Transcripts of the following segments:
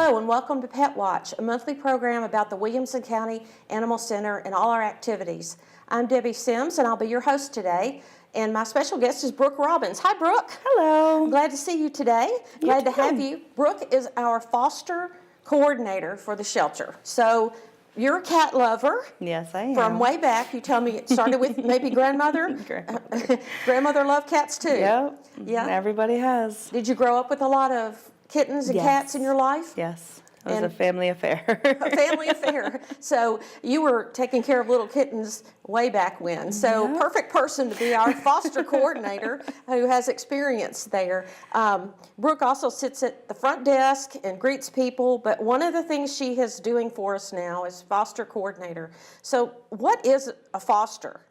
Hello and welcome to Pet Watch, a monthly program about the Williamson County Animal Center and all our activities. I'm Debbie Sims and I'll be your host today. And my special guest is Brooke Robbins. Hi, Brooke. Hello. I'm glad to see you today. Glad to have you. Brooke is our foster coordinator for the shelter. So you're a cat lover. Yes, I am. From way back. You tell me it started with maybe grandmother. Grandmother loved cats too. Yep. Yeah. Everybody has. Did you grow up with a lot of kittens and cats in your life? Yes. It was a family affair. A family affair. So you were taking care of little kittens way back when. So perfect person to be our foster coordinator who has experience there. Brooke also sits at the front desk and greets people, but one of the things she is doing for us now is foster coordinator. So what is a foster?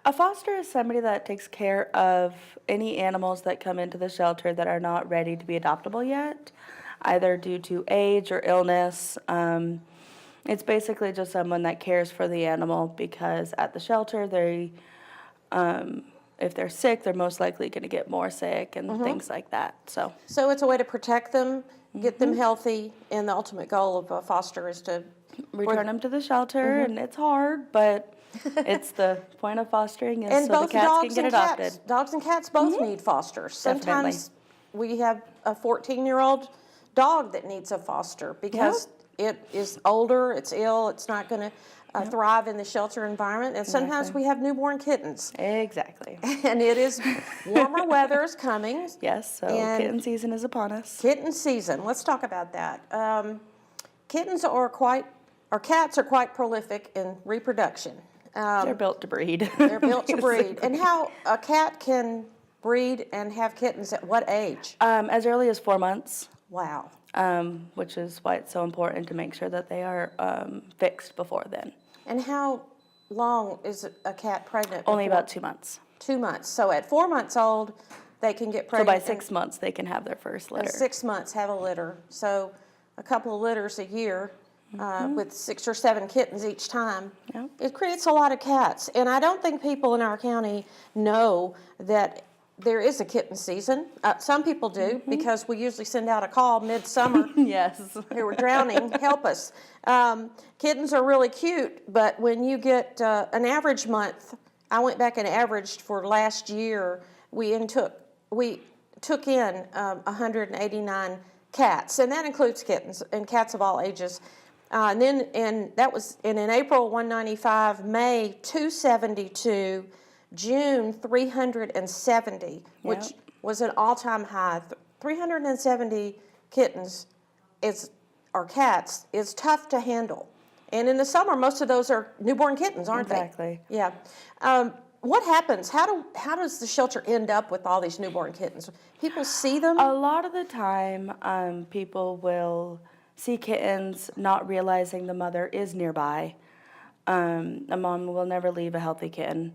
A foster is somebody that takes care of any animals that come into the shelter that are not ready to be adoptable yet, either due to age or illness. It's basically just someone that cares for the animal because at the shelter, if they're sick, they're most likely going to get more sick and things like that. So it's a way to protect them, get them healthy, and the ultimate goal of a foster is to return them to the shelter, and it's hard, but it's the point of fostering is and so both the cats can get adopted. Dogs and cats both need fosters. Sometimes we have a 14-year-old dog that needs a foster because it is older, it's ill, it's not going to thrive in the shelter environment. And sometimes we have newborn kittens. Exactly. And it is warmer weather is coming. Yes, so kitten season is upon us. Kitten season. Let's talk about that. Cats are quite prolific in reproduction. They're built to breed. They're built to breed. And how a cat can breed and have kittens at what age? As early as 4 months. Wow. Which is why it's so important to make sure that they are fixed before then. And how long is a cat pregnant? Only about 2 months. 2 months. So at 4 months old, they can get pregnant. So by 6 months, they can have their first litter. At 6 months, have a litter. So a couple of litters a year with 6 or 7 kittens each time. Yep. It creates a lot of cats. And I don't think people in our county know that there is a kitten season. Some people do because we usually send out a call midsummer. Yes. They were drowning, help us. Kittens are really cute, but when you get an average month, I went back and averaged for last year, we took in 189 cats, and that includes kittens and cats of all ages. That was in April 195, May 272, June 370, which was an all-time high. 370 kittens or cats is tough to handle. And in the summer, most of those are newborn kittens, aren't they? Exactly. Yeah. What happens? How does the shelter end up with all these newborn kittens? People see them? A lot of the time, people will see kittens not realizing the mother is nearby. A mom will never leave a healthy kitten.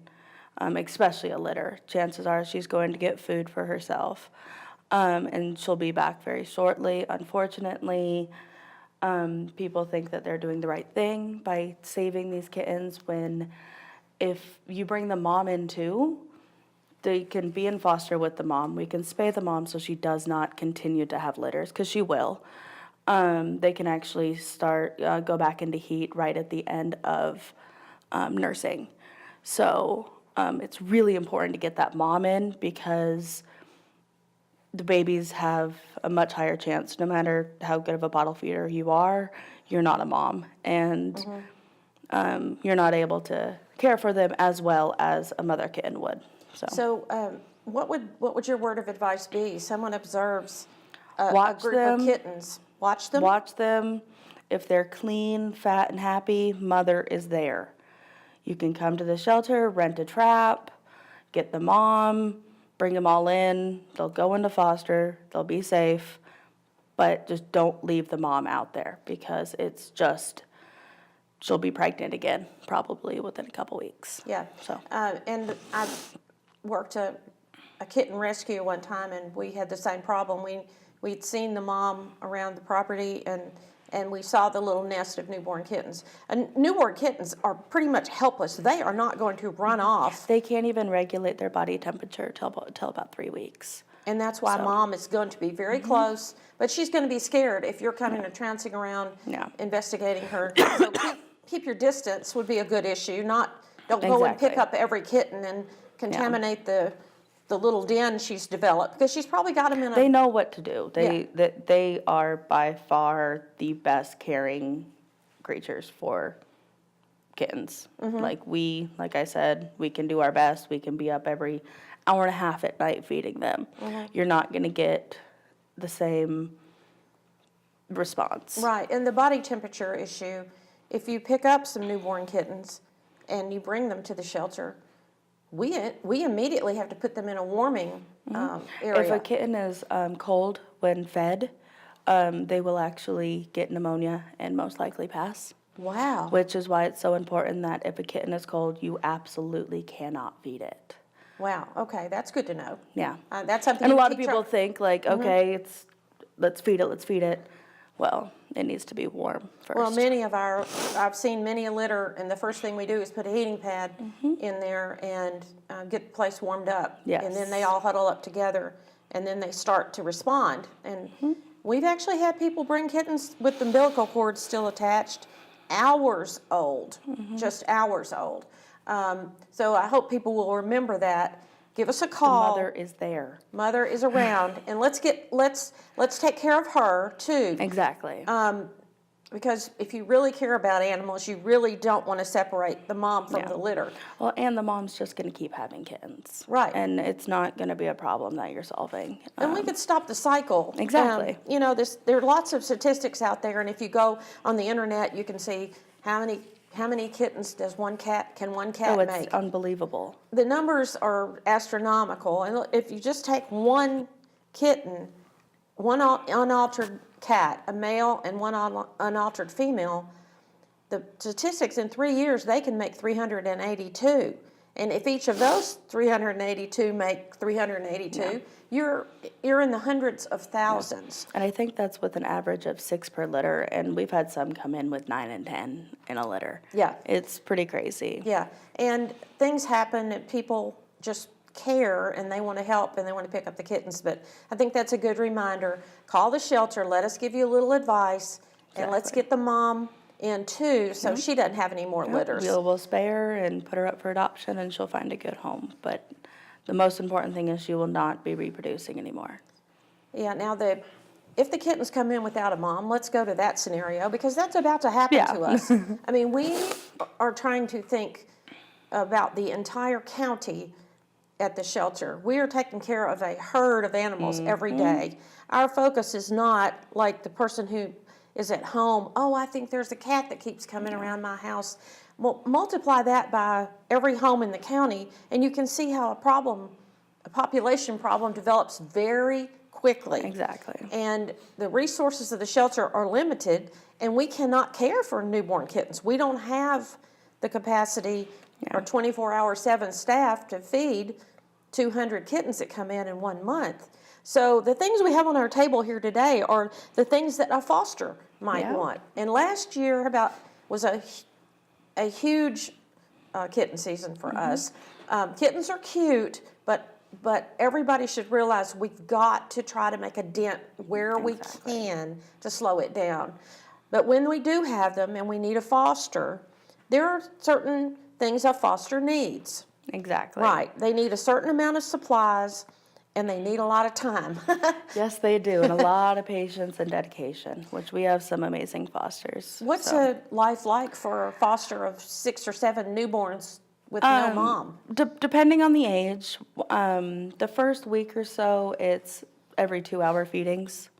Especially a litter. Chances are she's going to get food for herself, and she'll be back very shortly. Unfortunately, people think that they're doing the right thing by saving these kittens when if you bring the mom in too, they can be in foster with the mom. We can spay the mom so she does not continue to have litters, because she will. They can actually go back into heat right at the end of nursing. So it's really important to get that mom in because the babies have a much higher chance, no matter how good of a bottle feeder you are, you're not a mom. And you're not able to care for them as well as a mother kitten would. So what would your word of advice be? Someone observes a group of kittens. Watch them? Watch them. If they're clean, fat, and happy, mother is there. You can come to the shelter, rent a trap, get the mom, bring them all in. They'll go into foster. They'll be safe. But just don't leave the mom out there because she'll be pregnant again probably within a couple weeks. Yeah. So. And I worked a kitten rescue one time, and we had the same problem. We'd seen the mom around the property, and we saw the little nest of newborn kittens. And newborn kittens are pretty much helpless. They are not going to run off. They can't even regulate their body temperature till about 3 weeks. And that's why So. mom is going to be very close, but she's going to be scared if you're coming and trouncing around, Yeah. investigating her. So keep your distance would be a good issue. Don't go and pick Exactly. up every kitten and contaminate the little den she's developed, because she's probably got them in They a, know what to do. They are by far the best caring creatures for kittens. Like I said, we can do our best. We can be up every hour and a half at night feeding them. You're not going to get the same response. right. And the body temperature issue, if you pick up some newborn kittens and you bring them to the shelter, we immediately have to put them in a warming area. If a kitten is cold when fed, they will actually get pneumonia and most likely pass. Wow. Which is why it's so important that if a kitten is cold, you absolutely cannot feed it. Wow. Okay, that's good to know. Yeah. That's something. And a you lot of teach people our- think like, okay, let's feed it. Well, it needs to be warm first. Well, I've seen many a litter, and the first thing we do is put a heating pad in there and get the place warmed up. Yes. And then they all huddle up together, and then they start to respond. And we've actually had people bring kittens with the umbilical cord still attached, hours old, just hours old. So I hope people will remember that. Give us a the call. mother is there. Mother is around, and let's take care of her too. Exactly. Because if you really care about animals, you really don't want to separate the mom from the litter. Well, and the mom's just going to keep having kittens. Right. And it's not going to be a problem that you're solving. And we could stop the cycle. Exactly. There are lots of statistics out there, and if you go on the internet, you can see how many kittens can one cat it's make. unbelievable. The numbers are astronomical, and if you just take one kitten, one unaltered cat, a male, and one unaltered female, the statistics in 3 years, they can make 382. And if each of those 382 make 382, you're in the hundreds of thousands. And I think that's with an average of 6 per litter, and we've had some come in with 9 and 10 in a litter. Yeah. It's pretty crazy. Yeah, and things happen, and people just care, and they want to help, and they want to pick up the kittens. But I think that's a good reminder. Call the shelter. Let us give you a little advice, and let's get the mom in too, so she doesn't have any more litters. We'll spay her and put her up for adoption, and she'll find a good home. But the most important thing is she will not be reproducing anymore. Yeah, now if the kittens come in without a mom, let's go to that scenario, because that's about to happen to us. I mean, we are trying to think about the entire county at the shelter. We are taking care of a herd of animals every day. Our focus is not like the person who is at home, oh, I think there's a cat that keeps coming around my house. Well, multiply that by every home in the county, and you can see how a population problem develops very quickly. Exactly. And the resources of the shelter are limited, and we cannot care for newborn kittens. We don't have the capacity or 24-hour 7 staff to feed 200 kittens that come in 1 month. So the things we have on our table here today are the things that a foster might want. And last year was a huge kitten season for us. Kittens are cute, but everybody should realize we've got to try to make a dent where we can to slow it down. But when we do have them and we need a foster, there are certain things a foster needs. Exactly. Right. They need a certain amount of supplies, and they need a lot of time. Yes, they do, and a lot of patience and dedication, which we have some amazing fosters. What's a life like for a foster of 6 or 7 newborns with no mom? Depending on the age, the first week or so, it's every 2-hour feedings,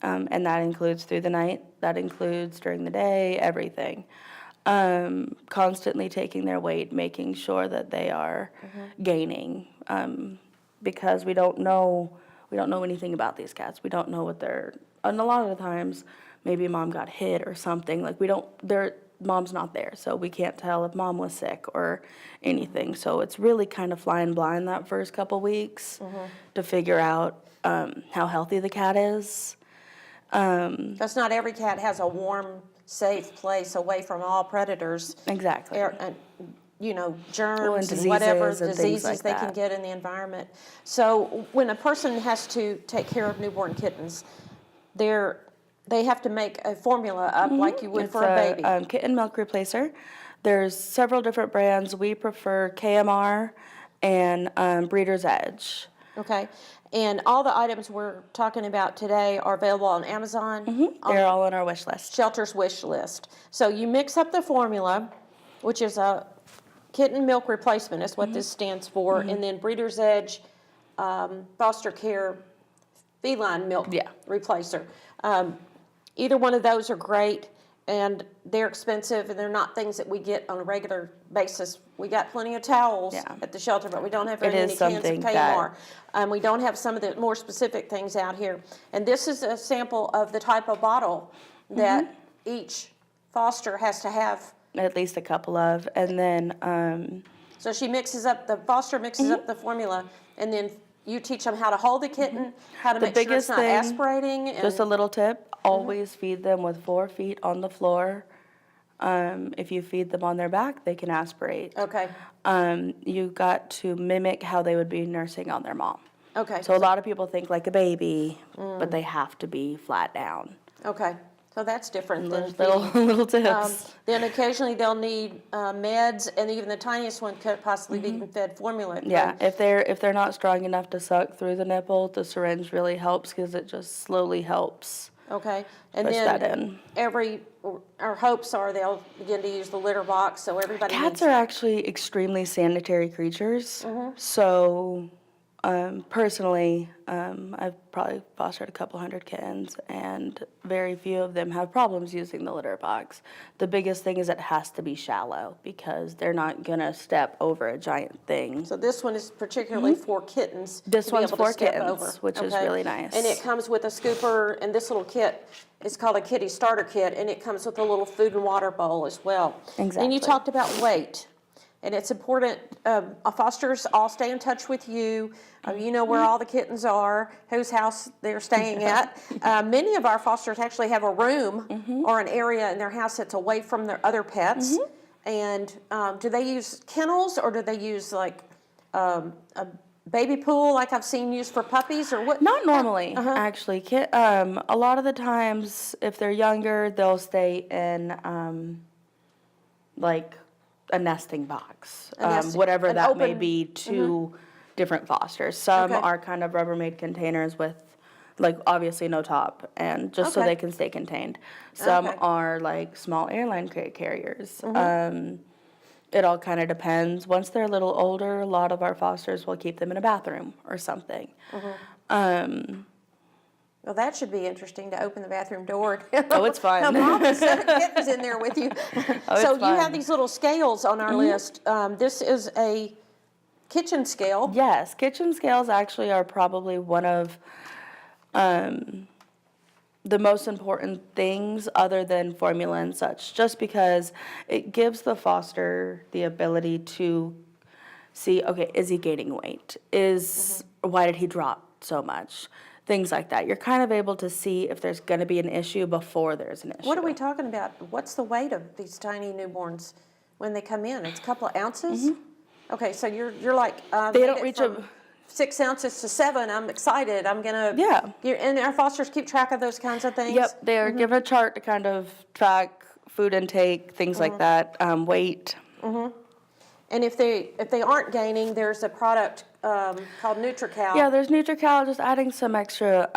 and that includes through the night. That includes during the day, everything. Constantly taking their weight, making sure that they are gaining, because we don't know anything about these cats. We don't know what and a lot of the times, maybe mom got hit or something. Like mom's not there, so we can't tell if mom was sick or anything. So it's really kind of flying blind that first couple weeks to figure out how healthy the cat is. Because not every cat has a warm, safe place away from all predators. Exactly. germs and and whatever diseases and things diseases like they can that. get in the environment. So when a person has to take care of newborn kittens, they have to make a formula up like you would It's for a baby. kitten milk replacer. There's several different brands. We prefer KMR and Breeder's Edge. Okay. And all the items we're talking about today are available on Amazon, on They're all on our wish list. Shelter's wish list. So you mix up the formula, which is a kitten milk replacement, is what this stands for, and then Breeder's Edge foster care feline milk Yeah. replacer. Either one of those are great, and they're expensive, and they're not things that we get on a regular basis. We got plenty of towels Yeah. at the shelter, but we don't have very It is many cans of something KMR. We don't have some of the more specific things out here. And this is a sample of the type of bottle that each foster has to have. At least a couple of. And then, So she mixes up, the foster mixes up the formula, and then you teach them how to hold the kitten, how to make sure it's biggest not thing, aspirating. And, just a little tip, always feed them with 4 feet on the floor. If you feed them on their back, they can aspirate. okay, You got to mimic how they would be nursing on their mom. okay. So a lot of people think like a baby, but they have to be flat down. Okay, so that's different than Little tips. then occasionally they'll need meds, and even the tiniest one could possibly be fed formula. Yeah, if they're not strong enough to suck through the nipple, the syringe really helps because it just slowly helps Okay, and push that then in. our hopes are they'll begin to use the litter box, so everybody Cats needs. are actually extremely sanitary creatures. Mm-hmm. So, personally, I've probably fostered a couple hundred kittens, and very few of them have problems using the litter box. The biggest thing is it has to be shallow because they're not gonna step over a giant thing. So this one is particularly for kittens. This to be one's able to for step kittens, over. which is Okay? really nice. And it comes with a scooper, and this little kit is called a kitty starter kit, and it comes with a little food and water bowl as well. And you Exactly. talked about weight. And it's important, fosters all stay in touch with you. You know where all the kittens are, whose house they're staying at. Many of our fosters actually have a room or an area in their house that's away from their other pets. And do they use kennels, or do they use like a baby pool like I've seen used for puppies, or what? Not normally, actually. A lot of the times, if they're younger, they'll stay in like a nesting box, whatever an that may open- be, to different fosters. Some Okay. are kind of Rubbermaid containers with, like, obviously no top, and just so Okay. they can stay contained. Some Okay. are like small airline carriers. It all kind of depends. Once they're a little older, a lot of our fosters will keep them in a bathroom or something. Well, that should be interesting, to open the bathroom door. Oh, it's fun. A mom and 7 kittens in there with you. Oh, So it's you have fun. these little scales on our list. This is a kitchen scale. Yes, kitchen scales actually are probably one of the most important things other than formula and such, just because it gives the foster the ability to see, okay, is he gaining weight? Why did he drop so much? Things like that. You're kind of able to see if there's going to be an issue before there's an issue. What are we talking about? What's the weight of these tiny newborns when they come in? It's a couple of ounces? Okay, so you're like, They made don't it reach from a 6 ounces to 7. I'm excited. I'm gonna. Yeah. And our fosters keep track of those kinds of things. Yep, they're given a chart to kind of track food intake, things like that, weight. And if they aren't gaining, there's a product called NutriCal. Yeah, there's NutriCal, just adding some extra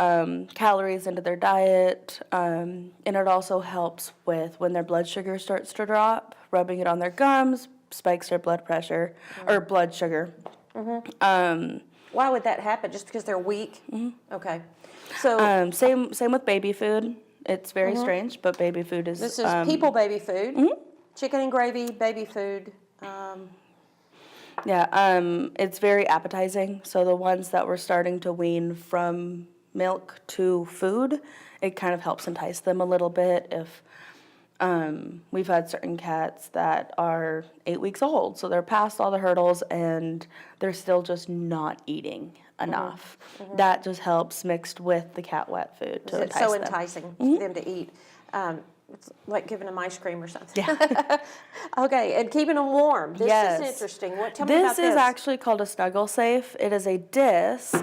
calories into their diet, and it also helps with when their blood sugar starts to drop. Rubbing it on their gums spikes their blood pressure or blood sugar. Why would that happen? Just because they're weak? Okay. So Same with baby food. It's very strange, but baby food is. this is people baby food, chicken and gravy baby food. It's very appetizing. So the ones that we're starting to wean from milk to food, it kind of helps entice them a little bit. If we've had certain cats that are 8 weeks old, so they're past all the hurdles and they're still just not eating enough. That just helps mixed with the cat wet food to It's entice so them. enticing for them to eat. It's like giving them ice cream or something. Yeah. Okay, and keeping them warm. This Yes. is interesting. Tell me about This is this. actually called a Snuggle Safe. It is a disc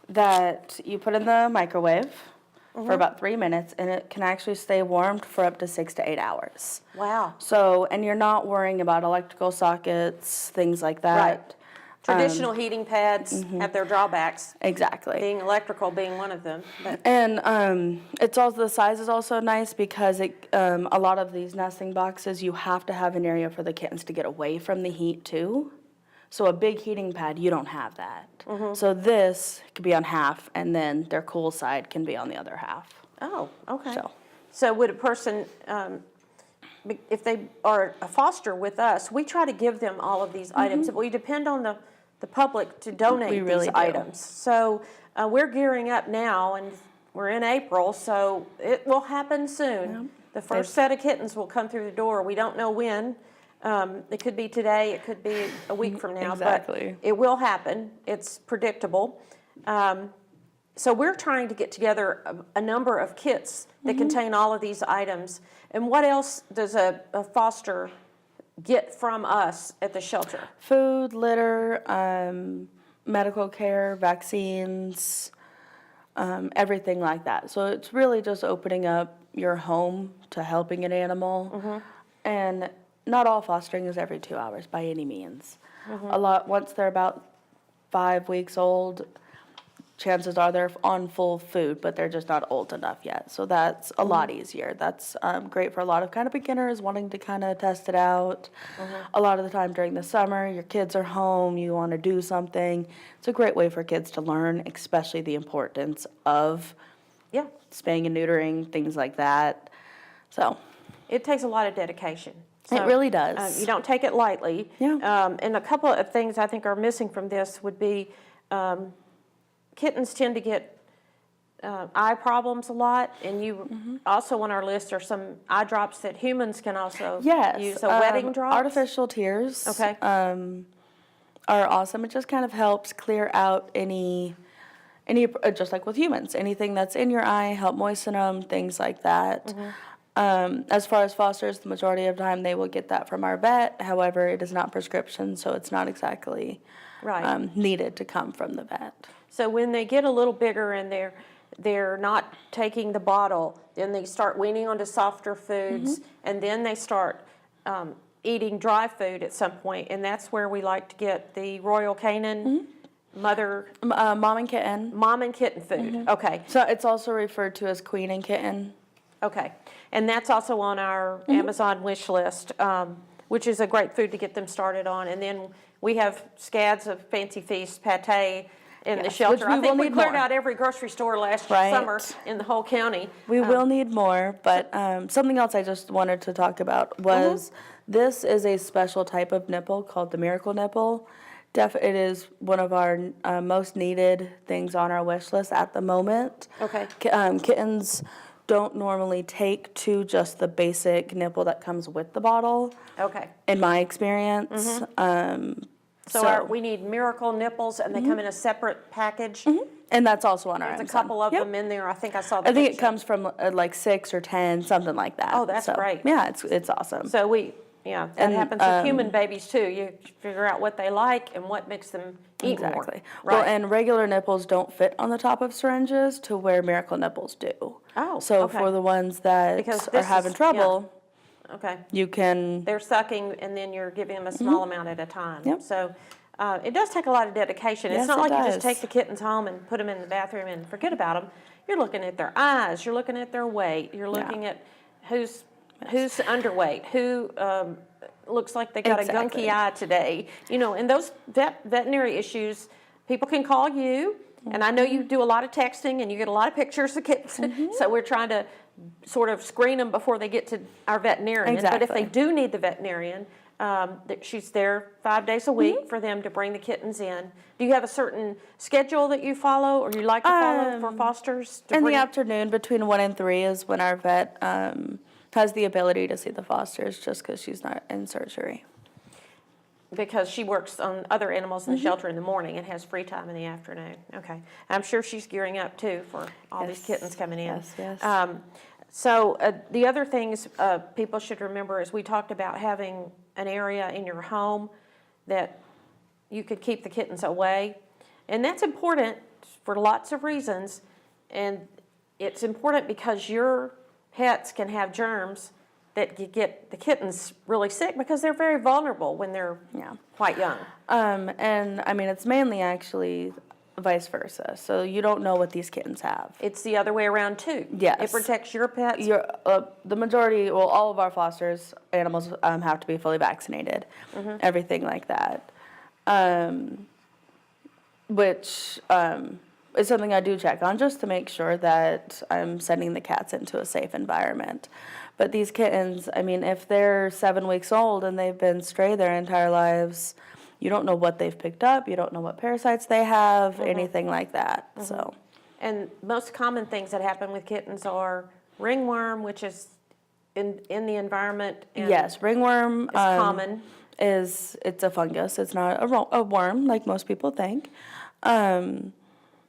that you put in the microwave for about 3 minutes, and it can actually stay warmed for up to 6 to 8 hours. Wow. So, and you're not worrying about electrical sockets, things like that. Right. Traditional heating pads have their drawbacks. Exactly. Being electrical being one of them. But And it's also, the size is also nice because a lot of these nesting boxes, you have to have an area for the kittens to get away from the heat too. So a big heating pad, you don't have that. So this could be on half, and then their cool side can be on the other half. oh, okay. So. So would a person, if they are a foster with us, we try to give them all of these items. We depend on the public to donate We really these do. items. So we're gearing up now, and we're in April, so it will happen soon. The first set of kittens will come through the door. We don't know when. It could be today, it could be a week from now, Exactly. but it will happen. It's predictable. So we're trying to get together a number of kits that contain all of these items. And what else does a foster get from us at the shelter? Food, litter, medical care, vaccines, everything like that. So it's really just opening up your home to helping an animal. And not all fostering is every 2 hours by any means. Once they're about 5 weeks old, chances are they're on full food, but they're just not old enough yet. So that's a lot easier. That's great for a lot of kind of beginners wanting to kind of test it out. A lot of the time during the summer, your kids are home, you want to do something. It's a great way for kids to learn, especially the importance of spaying and neutering, things like that. So it takes a lot of dedication. So, it really does. You don't take it lightly. Yeah. And a couple of things I think are missing from this would be kittens tend to get eye problems a lot, and you also on our list are some eye drops that humans can also use. So wetting drops? Artificial tears. Okay. Are awesome. It just kind of helps clear out any just like with humans, anything that's in your eye, help moisten them, things like that. As far as fosters, the majority of the time they will get that from our vet. However, it is not prescription, so it's not exactly needed to come from the vet. So when they get a little bigger and they're not taking the bottle, then they start weaning onto softer foods, and then they start eating dry food at some point, and that's where we like to get the Royal Canin Mom and kitten. mom and kitten food. Okay. So it's also referred to as queen and kitten. Okay, and that's also on our Amazon wish list, which is a great food to get them started on. And then we have scads of Fancy Feast pate in the shelter. I think we cleared out every grocery store last summer in the whole county. We will need more, but something else I just wanted to talk about was this is a special type of nipple called the miracle nipple. It is one of our most needed things on our wish list at the moment. Okay. Kittens don't normally take to just the basic nipple that comes with the bottle. Okay. In my experience. So we need miracle nipples, and they come in a separate package. And that's also on our There's Amazon. a couple of them in there. I think I saw the I think it picture. comes from like 6 or 10, something like that. Oh, that's great. Yeah, it's awesome. So that happens with human babies too. You figure out what they like and what makes them eat more. Exactly. Right. Well, and regular nipples don't fit on the top of syringes to where miracle nipples do. Oh, So okay. for the ones that Because are this having is- trouble, Okay. you can. They're sucking, and then you're giving them a small amount at a time. Yep. So it does take a lot of dedication. Yes, It's not it like you just does. take the kittens home and put them in the bathroom and forget about them. You're looking at their eyes. You're looking at their weight. You're looking at who's underweight, who looks like they got Exactly. a gunky eye today. And those veterinary issues, people can call you. And I know you do a lot of texting, and you get a lot of pictures of kittens. So we're trying to sort of screen them before they get to our veterinarian. But if they Exactly. do need the veterinarian, she's there 5 days a week for them to bring the kittens in. Do you have a certain schedule that you follow, or you like to follow for fosters? In the afternoon between 1 and 3 is when our vet has the ability to see the fosters, just because she's not in surgery. Because she works on other animals in the shelter in the morning and has free time in the afternoon. Okay. I'm sure she's gearing up too for all these kittens coming in. Yes. So the other things people should remember is we talked about having an area in your home that you could keep the kittens away. And that's important for lots of reasons. And it's important because your pets can have germs that could get the kittens really sick because they're very vulnerable when they're quite young. And I mean, it's mainly actually vice versa. So you don't know what these kittens have. It's the other way around too. Yes. It protects your pets. The majority, well, all of our fosters animals have to be fully vaccinated, everything like that, which is something I do check on just to make sure that I'm sending the cats into a safe environment. But these kittens, I mean, if they're 7 weeks old and they've been stray their entire lives, you don't know what they've picked up. You don't know what parasites they have, anything like that. So, and most common things that happen with kittens are ringworm, which is in the environment. And yes, ringworm is common. It's a fungus. It's not a worm like most people think. And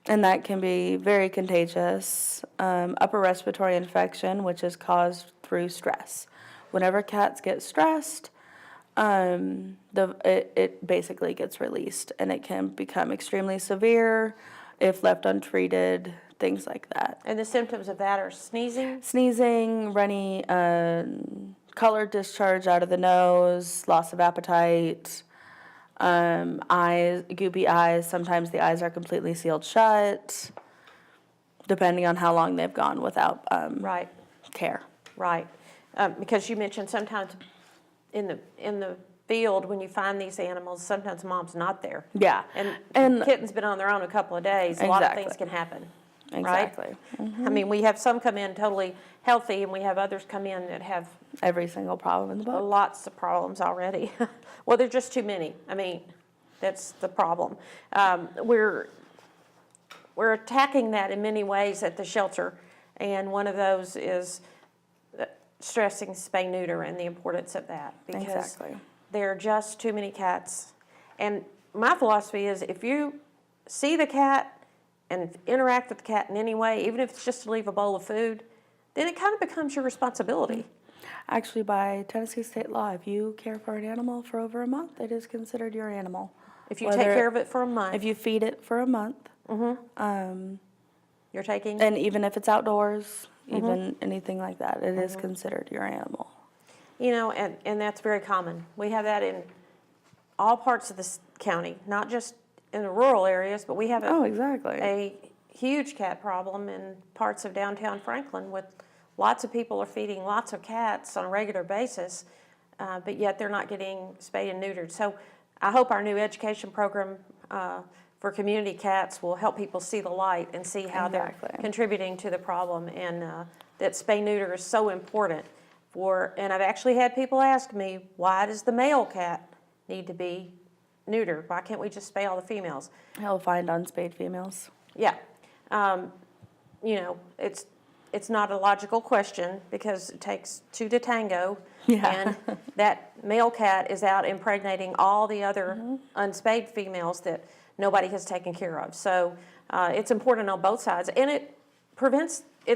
that can be very contagious. Upper respiratory infection, which is caused through stress. Whenever cats get stressed, it basically gets released, and it can become extremely severe if left untreated, things like that. And the symptoms of that are Sneezing, runny, color discharge out of the nose, loss of appetite, eyes, goopy eyes. Sometimes the eyes are completely sealed shut, depending on how long they've gone without care. Right. Because you mentioned sometimes in the field when you find these animals, sometimes mom's not there. Yeah. And kitten's been on their own a couple of days. A lot of things can happen. Exactly. Right? I mean, we have some come in totally healthy, and we have others come in that have every single problem in the book. Lots of problems already. Well, there's just too many. I mean, that's the problem. We're attacking that in many ways at the shelter, and one of those is stressing spay-neuter and the importance of that, because there are just too many cats. And my philosophy is if you see the cat and interact with the cat in any way, even if it's just to leave a bowl of food, then it kind of becomes your responsibility. Actually, by Tennessee state law, if you care for an animal for over a month, it is considered your animal. If you take care of it for a month. If you feed it for a month. You're taking? And even if it's outdoors, even anything like that, it is considered your animal. You know, and that's very common. We have that in all parts of this county, not just in the rural areas, but we have a huge cat problem in parts of downtown Franklin with lots of people are feeding lots of cats on a regular basis, but yet they're not getting spayed and neutered. So I hope our new education program for community cats will help people see the light and see how they're contributing to the problem, and that spay-neuter is so important and I've actually had people ask me, why does the male cat need to be neutered? Why can't we just spay all the females? He'll find unspayed females. Yeah. You know, it's not a logical question because it takes two to tango. Yeah. And that male cat is out impregnating all the other unspayed females that nobody has taken care of. So it's important on both sides. And it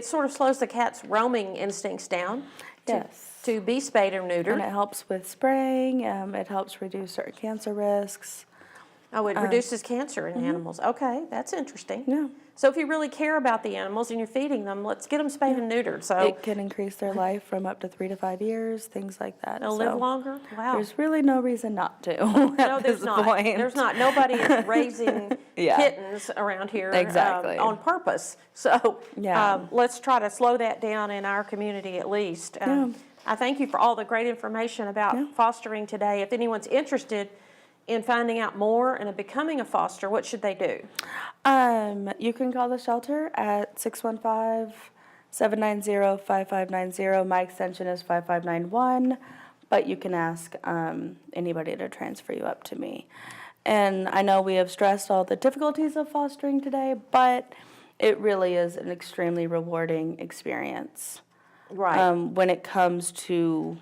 sort of slows the cat's roaming instincts down to be spayed or neutered. And it helps with spraying. It helps reduce certain cancer risks. Oh, it reduces cancer in animals. Okay, that's interesting. Yeah. So if you really care about the animals and you're feeding them, let's get them spayed and neutered. So it can increase their life from up to 3 to 5 years, things like that. They'll live longer? Wow. There's really no reason not to. No, there's not. There's not. Nobody is raising kittens around here on purpose. So let's try to slow that down in our community at least. I thank you for all the great information about fostering today. If anyone's interested in finding out more and becoming a foster, what should they do? You can call the shelter at 615-790-5590. My extension is 5591, but you can ask anybody to transfer you up to me. And I know we have stressed all the difficulties of fostering today, but it really is an extremely rewarding experience. Right. When it comes to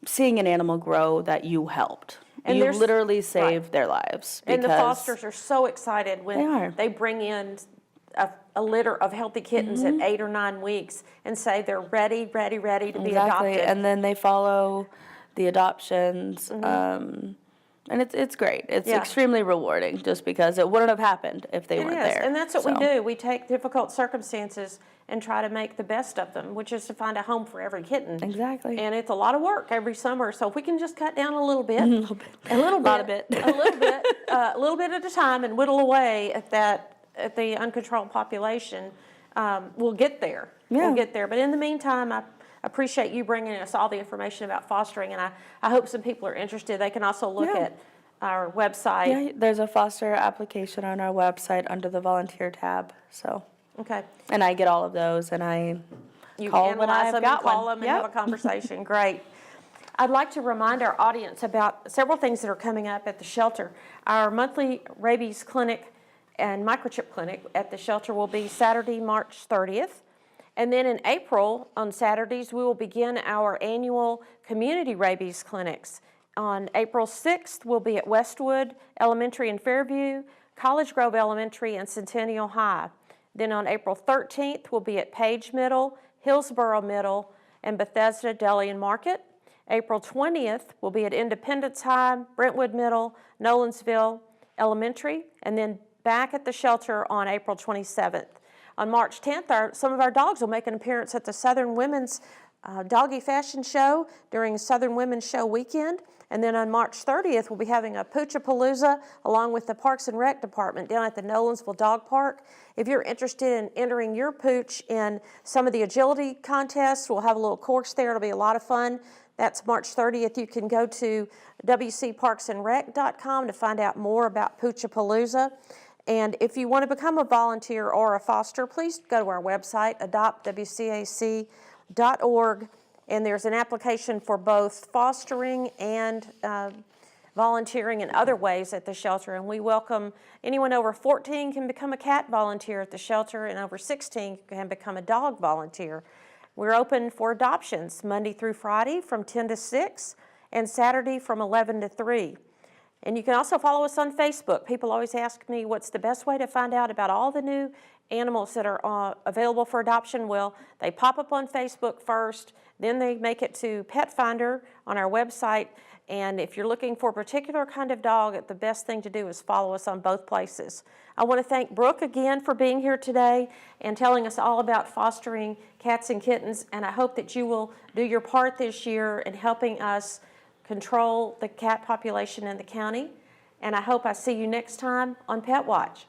seeing an animal grow that you helped. And you literally saved their lives. And the fosters are so excited when they bring in a litter of healthy kittens at 8 or 9 weeks and say they're ready to be adopted. And then they follow the adoptions, and it's great. It's extremely rewarding, just because it wouldn't have happened if they weren't there. And that's what we do. We take difficult circumstances and try to make the best of them, which is to find a home for every kitten. Exactly. And it's a lot of work every summer. So if we can just cut down a little bit, a little bit at a time, and whittle away at the uncontrolled population, we'll get there. Yeah. We'll get there. But in the meantime, I appreciate you bringing us all the information about fostering, and I hope some people are interested. They can also look at our website. Yeah, there's a foster application on our website under the volunteer tab. So. Okay. And I get all of those, and You call analyze when I've them got and call one. them and have a conversation. Great. I'd like to remind our audience about several things that are coming up at the shelter. Our monthly rabies clinic and microchip clinic at the shelter will be Saturday, March 30th. And then in April, on Saturdays, we will begin our annual community rabies clinics. On April 6th, we'll be at Westwood Elementary in Fairview, College Grove Elementary, and Centennial High. Then on April 13th, we'll be at Page Middle, Hillsboro Middle, and Bethesda Deli and Market. April 20th, we'll be at Independence High, Brentwood Middle, Nolensville Elementary, and then back at the shelter on April 27th. On March 10th, some of our dogs will make an appearance at the Southern Women's Doggy Fashion Show during Southern Women's Show weekend. And then on March 30th, we'll be having a Poochapalooza along with the Parks and Rec Department down at the Nolensville Dog Park. If you're interested in entering your pooch in some of the agility contests, we'll have a little course there. It'll be a lot of fun. That's March 30th. You can go to wcparksandrec.com to find out more about Poochapalooza. And if you want to become a volunteer or a foster, please go to our website, adoptwcac.org. And there's an application for both fostering and volunteering in other ways at the shelter. And we welcome anyone over 14 can become a cat volunteer at the shelter, and over 16 can become a dog volunteer. We're open for adoptions Monday through Friday from 10 to 6 and Saturday from 11 to 3. And you can also follow us on Facebook. People always ask me what's the best way to find out about all the new animals that are available for adoption. Well, they pop up on Facebook first, then they make it to Pet Finder on our website. And if you're looking for a particular kind of dog, the best thing to do is follow us on both places. I want to thank Brooke again for being here today and telling us all about fostering cats and kittens. And I hope that you will do your part this year in helping us control the cat population in the county. And I hope I see you next time on Pet Watch.